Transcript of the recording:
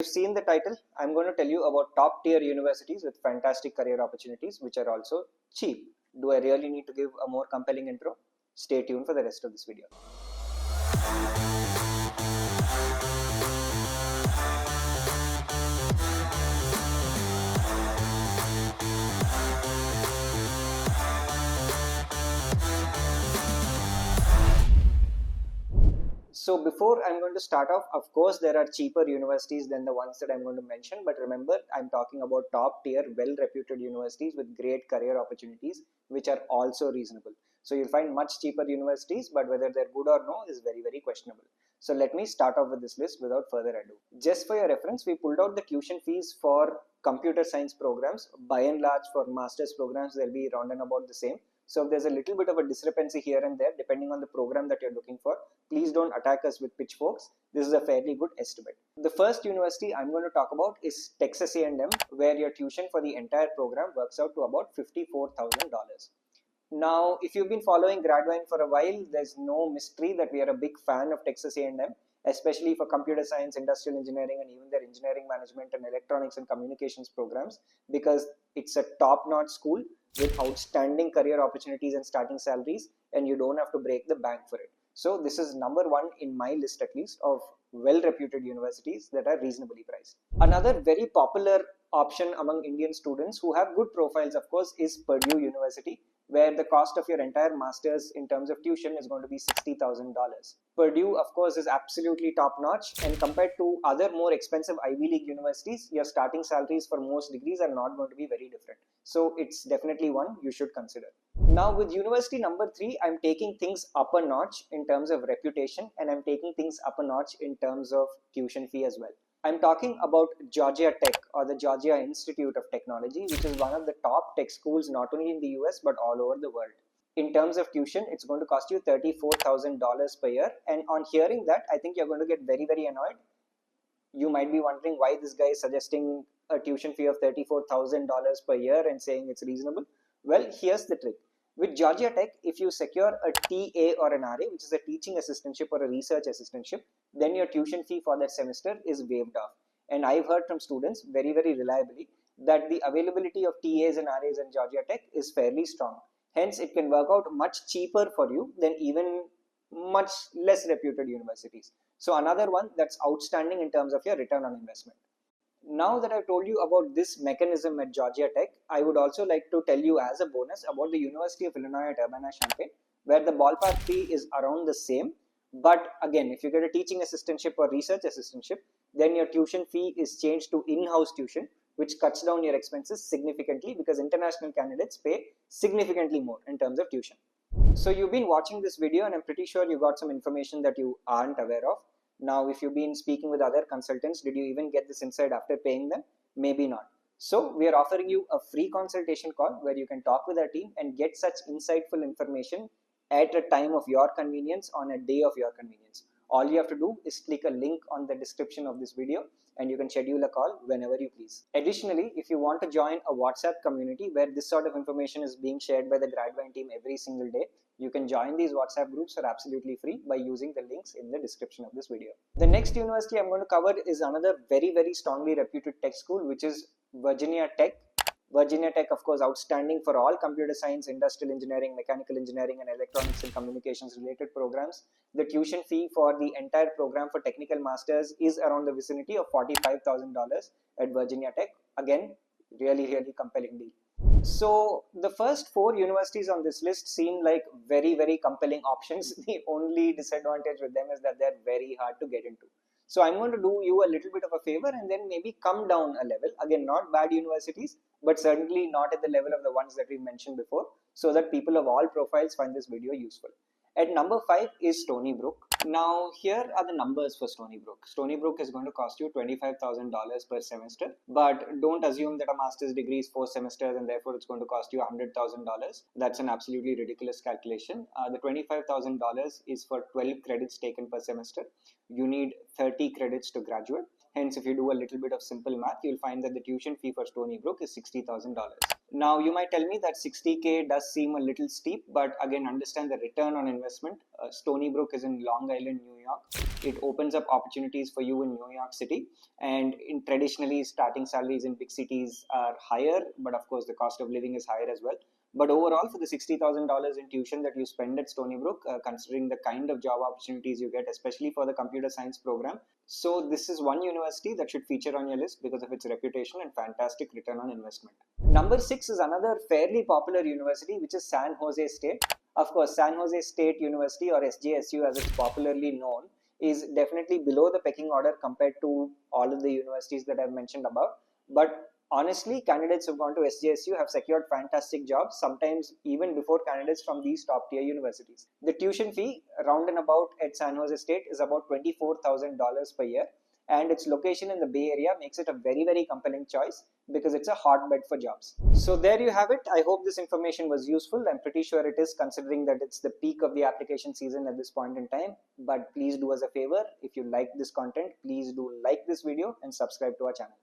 You've seen the title. I'm going to tell you about top tier universities with fantastic career opportunities which are also cheap. Do I really need to give a more compelling intro? Stay tuned for the rest of this video. So before I'm going to start off, of course, there are cheaper universities than the ones that I'm going to mention. But remember, I'm talking about top tier, well-reputed universities with great career opportunities, which are also reasonable. So you'll find much cheaper universities, but whether they're good or no is very, very questionable. So let me start off with this list without further ado. Just for your reference, we pulled out the tuition fees for computer science programs. By and large, for master's programs, they'll be round and about the same. So if there's a little bit of a discrepancy here and there, depending on the program that you're looking for, please don't attack us with pitchforks. This is a fairly good estimate. The first university I'm going to talk about is Texas A&M, where your tuition for the entire program works out to about $54,000. Now, if you've been following Gradvine for a while, there's no mystery that we are a big fan of Texas A&M, especially for computer science, industrial engineering, and even their engineering management and electronics and communications programs, because it's a top-notch school with outstanding career opportunities and starting salaries, and you don't have to break the bank for it. So this is number one in my list, at least, of well-reputed universities that are reasonably priced. Another very popular option among Indian students who have good profiles, of course, is Purdue University, where the cost of your entire master's in terms of tuition is going to be $60,000. Purdue, of course, is absolutely top-notch, and compared to other more expensive Ivy League universities, your starting salaries for most degrees are not going to be very different. So it's definitely one you should consider. Now with university number 3, I'm taking things up a notch in terms of reputation, and I'm taking things up a notch in terms of tuition fee as well. I'm talking about Georgia Tech, or the Georgia Institute of Technology, which is one of the top tech schools not only in the US but all over the world. In terms of tuition, it's going to cost you $34,000 per year, and on hearing that, I think you're going to get very, very annoyed. You might be wondering why this guy is suggesting a tuition fee of $34,000 per year and saying it's reasonable. Well, here's the trick. With Georgia Tech, if you secure a TA or an RA, which is a teaching assistantship or a research assistantship, then your tuition fee for that semester is waived off. And I've heard from students very, very reliably that the availability of TAs and RAs in Georgia Tech is fairly strong. Hence, it can work out much cheaper for you than even much less reputed universities. So another one that's outstanding in terms of your return on investment. Now that I've told you about this mechanism at Georgia Tech, I would also like to tell you as a bonus about the University of Illinois at Urbana-Champaign, where the ballpark fee is around the same. But again, if you get a teaching assistantship or research assistantship, then your tuition fee is changed to in-house tuition, which cuts down your expenses significantly because international candidates pay significantly more in terms of tuition. So you've been watching this video and I'm pretty sure you got some information that you aren't aware of. Now, if you've been speaking with other consultants, did you even get this insight after paying them? Maybe not. So we are offering you a free consultation call where you can talk with our team and get such insightful information at a time of your convenience on a day of your convenience. All you have to do is click a link on the description of this video and you can schedule a call whenever you please. Additionally, if you want to join a WhatsApp community where this sort of information is being shared by the Gradvine team every single day, you can join these WhatsApp groups for absolutely free by using the links in the description of this video. The next university I'm going to cover is another very, very strongly reputed tech school, which is Virginia Tech. Virginia Tech, of course, outstanding for all computer science, industrial engineering, mechanical engineering, and electronics and communications related programs. The tuition fee for the entire program for technical masters is around the vicinity of $45,000 at Virginia Tech. Again, really, really compelling deal. So the first 4 universities on this list seem like very, very compelling options. The only disadvantage with them is that they're very hard to get into. So I'm going to do you a little bit of a favor and then maybe come down a level. Again, not bad universities, but certainly not at the level of the ones that we mentioned before, so that people of all profiles find this video useful. At number 5 is Stony Brook. Now, here are the numbers for Stony Brook. Stony Brook is going to cost you $25,000 per semester, but don't assume that a master's degree is 4 semesters and therefore it's going to cost you $100,000. That's an absolutely ridiculous calculation. The $25,000 is for 12 credits taken per semester. You need 30 credits to graduate. Hence, if you do a little bit of simple math, you'll find that the tuition fee for Stony Brook is $60,000. Now, you might tell me that 60K does seem a little steep, but again, understand the return on investment. Stony Brook is in Long Island, New York. It opens up opportunities for you in New York City. And traditionally, starting salaries in big cities are higher, but of course, the cost of living is higher as well. But overall, for the $60,000 in tuition that you spend at Stony Brook, considering the kind of job opportunities you get, especially for the computer science program, so this is one university that should feature on your list because of its reputation and fantastic return on investment. Number 6 is another fairly popular university, which is San Jose State. Of course, San Jose State University, or SJSU as it's popularly known, is definitely below the pecking order compared to all of the universities that I've mentioned above. But honestly, candidates who've gone to SJSU have secured fantastic jobs, sometimes even before candidates from these top tier universities. The tuition fee, round and about at San Jose State, is about $24,000 per year, and its location in the Bay Area makes it a very, very compelling choice because it's a hotbed for jobs. So there you have it. I hope this information was useful. I'm pretty sure it is, considering that it's the peak of the application season at this point in time. But please do us a favor. If you like this content, please do like this video and subscribe to our channel.